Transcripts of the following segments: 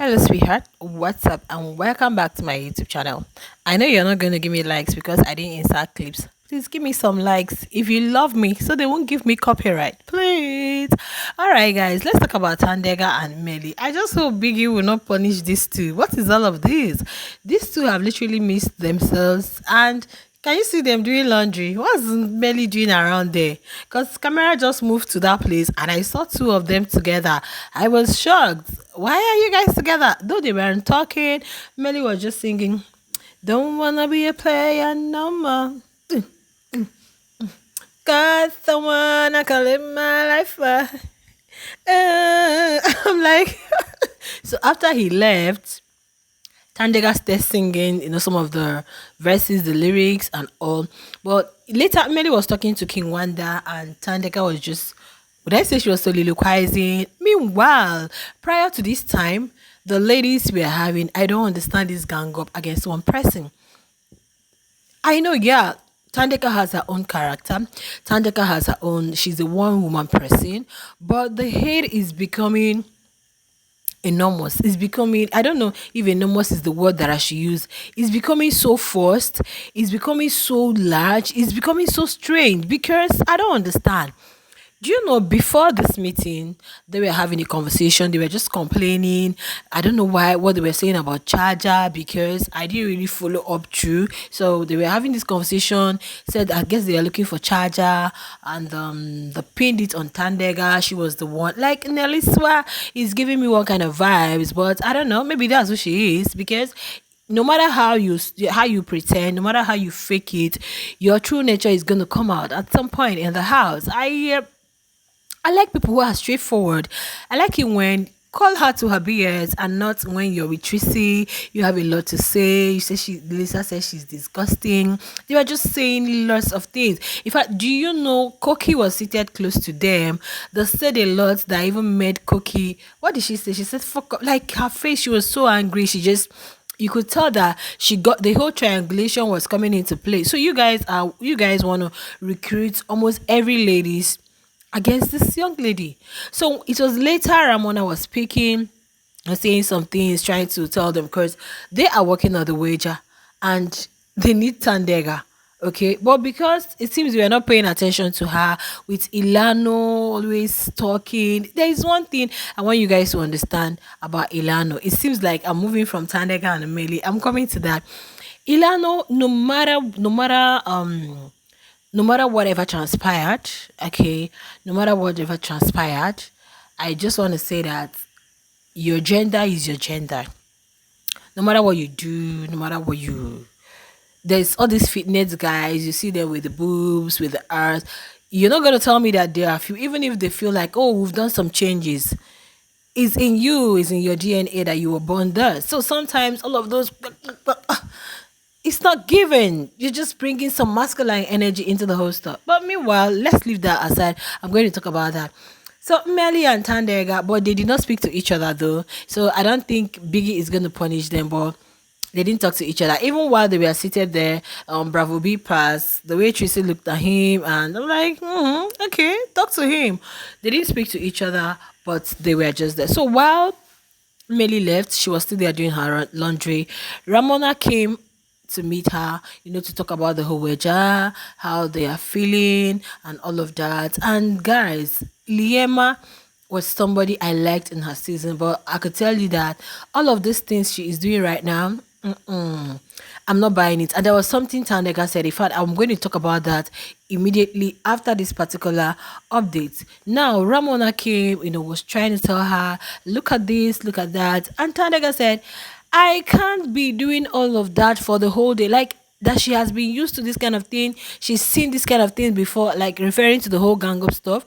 Hello, sweetheart. What's up? And welcome back to my YouTube channel. I know you're not going to give me likes because I didn't insert clips. Please give me some likes if you love me so they won't give me copyright. Please. All right, guys, let's talk about Tandeka and Melly. I just hope Biggie will not punish these two. What is all of this? These two have literally missed themselves and can you see them doing laundry? What's Melly doing around there? Because camera just moved to that place and I saw two of them together. I was shocked. Why are you guys together? Though they weren't talking, Melly was just singing, "Don't wanna be a player no more. Got someone I can live my life for." I'm like, so after he left, Tandega started singing, some of the verses, the lyrics, and all. But later, Melly was talking to King Wanda, and Tandega was just, would I say she was soliloquizing? Meanwhile, prior to this time, the ladies were having, I don't understand this gang up against one person. I know, yeah. Tandeka has her own character. Tandeka has her own, she's a one woman person, but the hate is becoming enormous. It's becoming, I don't know if enormous is the word that I should use. It's becoming so forced, it's becoming so large, it's becoming so strange because I don't understand. Do you know before this meeting they were having a conversation, they were just complaining. I don't know why what they were saying about charger because I didn't really follow up through. So they were having this conversation, said I guess they are looking for charger and the pinned it on Tandega. She was the one like Nelly Swa is giving me one kind of vibes, but I don't know, maybe that's who she is because no matter how you pretend, no matter how you fake it, your true nature is going to come out at some point in the house. I like people who are straightforward. I like it when call her to her BS and not when you're with Tracy, you have a lot to say. You say Lisa says she's disgusting. They were just saying lots of things. In fact, do you know Koki was seated close to them? They said a lot that even made Koki. What did she say? She said, fuck up. Like her face, she was so angry. She just you could tell that she got the whole triangulation was coming into play. So you guys want to recruit almost every ladies against this young lady. So it was later Ramona was speaking and saying some things, trying to tell them because they are working on the wager and they need Tandega. Okay, but because it seems we are not paying attention to her with Ilano always talking, there is one thing I want you guys to understand about Ilano. It seems like I'm moving from Tandeka and Melly. I'm coming to that. Ilano, no matter whatever transpired, okay, no matter whatever transpired, I just want to say that your gender is your gender. No matter what you do, no matter what you, there's all these fitness guys, you see them with the boobs, with the arms. You're not going to tell me that they are few, even if they feel like, oh, we've done some changes. It's in you, it's in your DNA that you were born there. So sometimes all of those it's not given. You're just bringing some masculine energy into the whole stuff. But meanwhile, let's leave that aside. I'm going to talk about that. So Melly and Thandeka, but they did not speak to each other though. So I don't think Biggie is going to punish them, but they didn't talk to each other. Even while they were seated there, Bravo B passed, the way Tracy looked at him, and I'm like, okay, talk to him. They didn't speak to each other, but they were just there. So while Melly left, she was still there doing her laundry. Ramona came to meet her, to talk about the whole weja, how they are feeling, and all of that. And guys, Liema was somebody I liked in her season, but I could tell you that all of these things she is doing right now, I'm not buying it. And there was something Tandeka said. In fact, I'm going to talk about that immediately after this particular update. Now, Ramona came, was trying to tell her, look at this, look at that. And Tandeka said, I can't be doing all of that for the whole day. Like that she has been used to this kind of thing. She's seen this kind of thing before, like referring to the whole gang up stuff.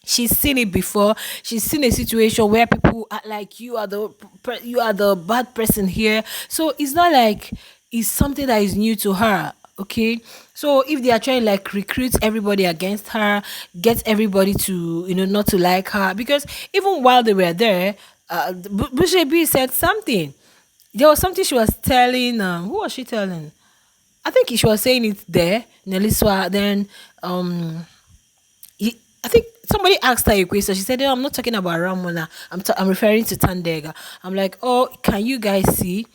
She's seen it before. She's seen a situation where people are like, you are the bad person here. So it's not like it's something that is new to her. Okay, so if they are trying like recruit everybody against her, get everybody to not to like her, because even while they were there, Bushebi said something. There was something she was telling. Who was she telling? I think she was saying it there. Neliswa. Then I think Somebody asked her a question. She said, "No, I'm not talking about Ramona. I'm referring to Tandega." I'm like, "Oh, can you guys see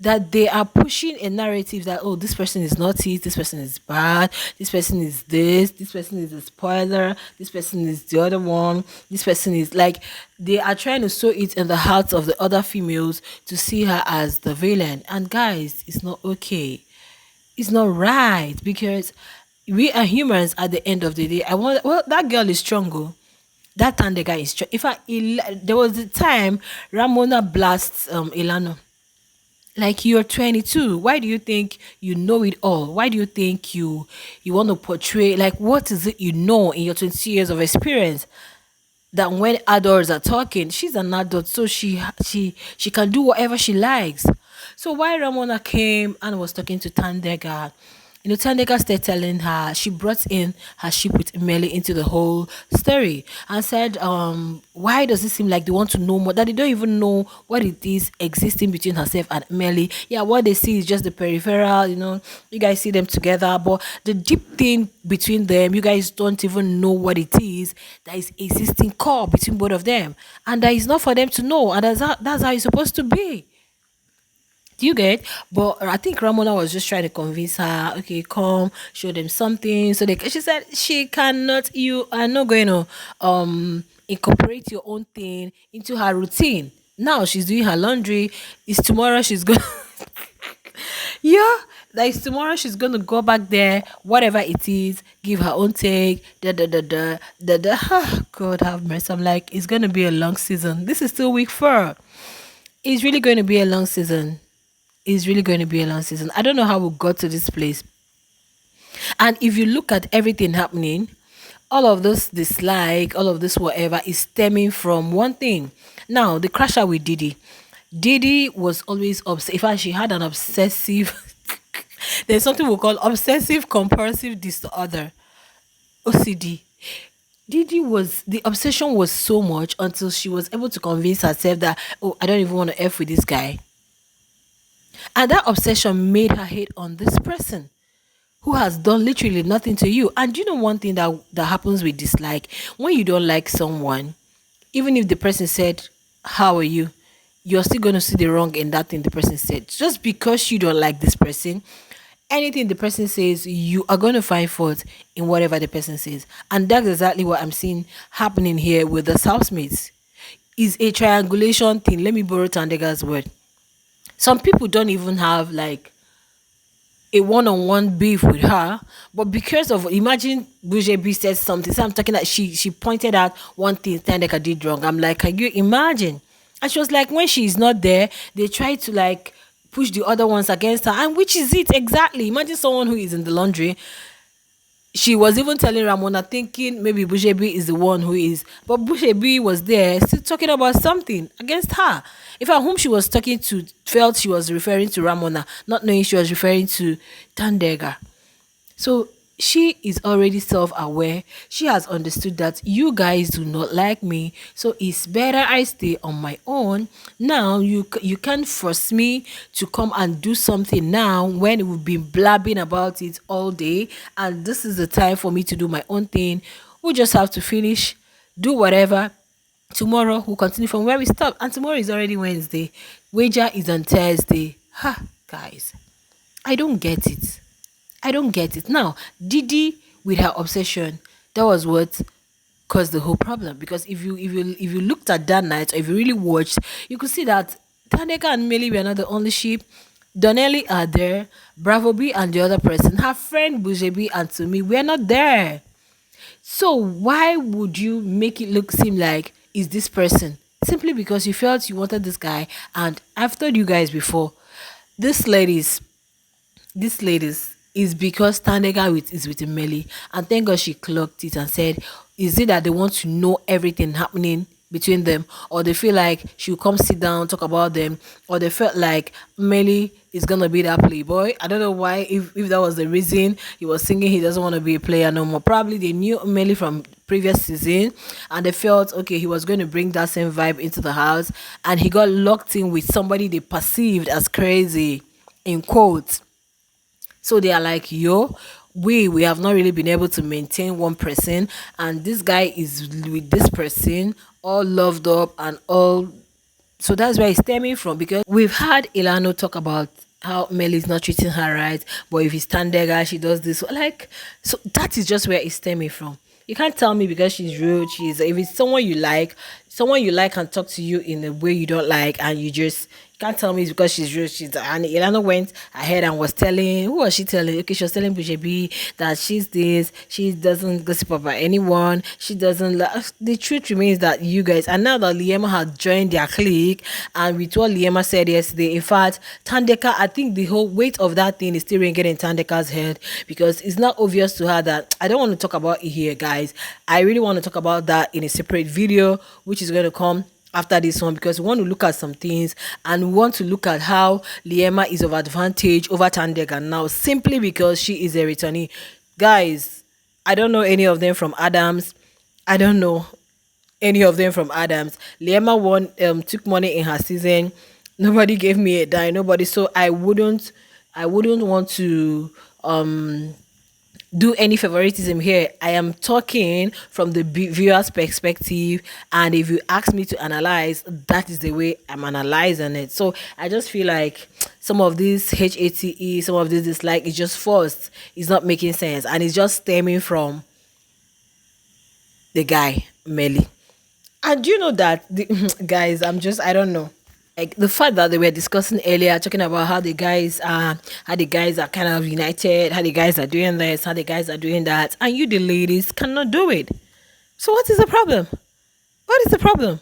that they are pushing a narrative that, oh, this person is naughty, this person is bad, this person is this person is a spoiler, this person is the other one, this person is like," they are trying to sow it in the hearts of the other females to see her as the villain. And guys, it's not okay. It's not right, because we are humans at the end of the day. I want, well, that girl is strong. Oh. That Tandeka is strong. If there was a time Ramona blasts Ilano. Like, you're 22. Why do you think you know it all? Why do you think you want to portray, like, what is it you know in your 20 years of experience, that when adults are talking, she's an adult, so she can do whatever she likes. So why Ramona came and was talking to Tandega, Tandeka started telling her, she brought in her ship with Melly into the whole story and said, why does it seem like they want to know more? That they don't even know what it is existing between herself and Melly. Yeah, what they see is just the peripheral, you guys see them together, but the deep thing between them, you guys don't even know what it is that is existing core between both of them. And that is not for them to know. And that's how it's supposed to be. Do you get? But I think Ramona was just trying to convince her, okay, come, show them something. So she said she cannot, you are not going to incorporate your own thing into her routine. Now she's doing her laundry. Is tomorrow she's going yeah, like tomorrow she's gonna go back there, whatever it is, give her own take, God have mercy. I'm like, it's gonna be a long season. This is still week 4. It's really going to be a long season. Is really going to be a long season. I don't know how we got to this place. And if you look at everything happening, all of this dislike, all of this whatever is stemming from one thing. Now, the crasher with Didi. Didi was always obsessed. In fact, she had an obsessive, there's something we call obsessive compulsive disorder, OCD. Didi was, the obsession was so much until she was able to convince herself that, oh, I don't even want to F with this guy. And that obsession made her hate on this person who has done literally nothing to you. And you know one thing that happens with dislike, when you don't like someone, even if the person said, "How are you?" you're still going to see the wrong in that thing the person said. Just because you don't like this person, anything the person says, you are going to find fault in whatever the person says. And that's exactly what I'm seeing happening here with the housemates. Is a triangulation thing. Let me borrow Tandeka's word. Some people don't even have like a one-on-one beef with her, but because of, imagine Bougie B said something. So I'm talking that she pointed out one thing Tandeka did wrong. I'm like, can you imagine? And she was like, when she's not there, they try to like push the other ones against her. And which is it exactly? Imagine someone who is in the laundry. She was even telling Ramona, thinking maybe Bushebi is the one who is, but Bushebi was there still talking about something against her. In fact, whom she was talking to felt she was referring to Ramona, not knowing she was referring to Tandega. So she is already self-aware. She has understood that you guys do not like me, so it's better I stay on my own. Now you can't force me to come and do something now when we've been blabbing about it all day, and this is the time for me to do my own thing. We just have to finish, do whatever. Tomorrow we'll continue from where we stopped, and tomorrow is already Wednesday. Wager is on Thursday. Ha, guys, I don't get it. I don't get it. Now, Didi with her obsession, that was what caused the whole problem. Because if you looked at that night, or if you really watched, you could see that Tandeka and Melly were not the only sheep. Donnelly are there, Bravo B and the other person, her friend Bujebi and Tumi were not there. So why would you make it seem like is this person? Simply because you felt you wanted this guy, and I've told you guys before, this ladies this ladies is because Tandeka is with Melly, and thank God she clocked it and said, is it that they want to know everything happening between them, or they feel like she'll come sit down talk about them, or they felt like Melly is gonna be that playboy? I don't know why, if that was the reason he was singing he doesn't want to be a player no more. Probably they knew Melly from previous season, and they felt okay he was going to bring that same vibe into the house, and he got locked in with somebody they perceived as crazy, in quotes. So they are like, yo, we have not really been able to maintain one person, and this guy is with this person, all loved up and all. So that's where it's stemming from, because we've had Ilano talk about how Melly is not treating her right, but if it's Tandega, she does this. Like, so that is just where it's stemming from. You can't tell me because she's rude, she's, if it's someone you like can talk to you in a way you don't like, and you can't tell me it's because she's rude. She's, and Ilana went ahead and was telling, who was she telling? Okay, she was telling Bujebi that she's this, she doesn't gossip about anyone, she doesn't. The truth remains that you guys, and now that Liema had joined their clique, and with what Liema said yesterday, in fact, Tandeka, I think the whole weight of that thing is still ringing in Tandeka's head, because it's not obvious to her that, I don't want to talk about it here, guys. I really want to talk about that in a separate video, which is going to come after this one, because we want to look at some things, and we want to look at how Liema is of advantage over Tandeka now, simply because she is a returnee. Guys, I don't know any of them from Adams. I don't know any of them from Adams. Liema won, took money in her season. Nobody gave me a dime. Nobody. So I wouldn't want to do any favoritism here. I am talking from the viewer's perspective, and if you ask me to analyze, that is the way I'm analyzing it. So I just feel like some of this hate, some of this dislike is just forced. It's not making sense, and it's just stemming from the guy Melly. And you know that the guys, I don't know, like the fact that they were discussing earlier, talking about how the guys are kind of united, how the guys are doing this, how the guys are doing that, and you the ladies cannot do it. So what is the problem? What is the problem?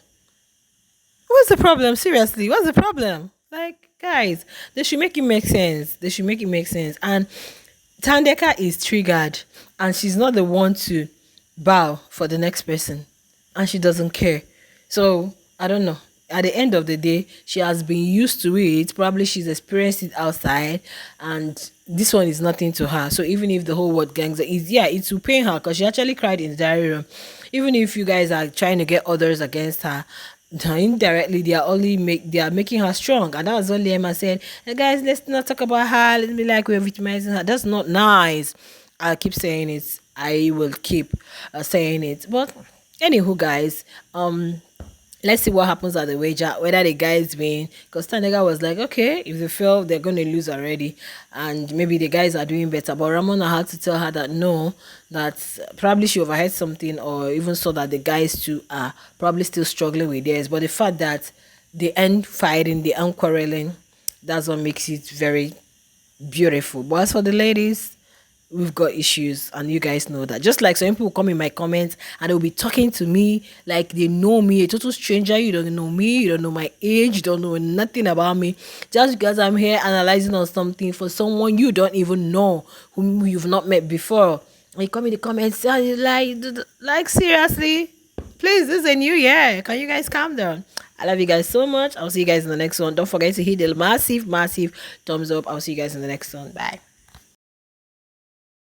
What's the problem? Seriously, what's the problem? Like, guys, they should make it make sense. They should make it make sense. And Tandeka is triggered, and she's not the one to bow for the next person, and she doesn't care. So I don't know. At the end of the day, she has been used to it. Probably she's experienced it outside, and this one is nothing to her. So even if the whole world gangs is, yeah, it will pain her, because she actually cried in the diary room. Even if you guys are trying to get others against her, indirectly they are making her strong. And that was what Liema said. Hey guys, let's not talk about her, let's be like we're victimizing her. That's not nice. I'll keep saying it. I will keep saying it. But anywho, guys, let's see what happens at the wager, whether the guys win. Because Tandeka was like, okay, if they fail, they're going to lose already. And maybe the guys are doing better. But Ramona had to tell her that no, that probably she overheard something, or even saw that the guys too are probably still struggling with theirs. But the fact that they end fighting, they end quarreling, that's what makes it very beautiful. But as for the ladies, we've got issues, and you guys know that. Just like some people come in my comments and they'll be talking to me like they know me, a total stranger. You don't know me, you don't know my age, you don't know nothing about me, just because I'm here analyzing on something for someone you don't even know, whom you've not met before. And you come in the comments, like seriously, please, this is a new year, can you guys calm down? I love you guys so much. I'll see you guys in the next one. Don't forget to hit the massive thumbs up. I'll see you guys in the next one. Bye.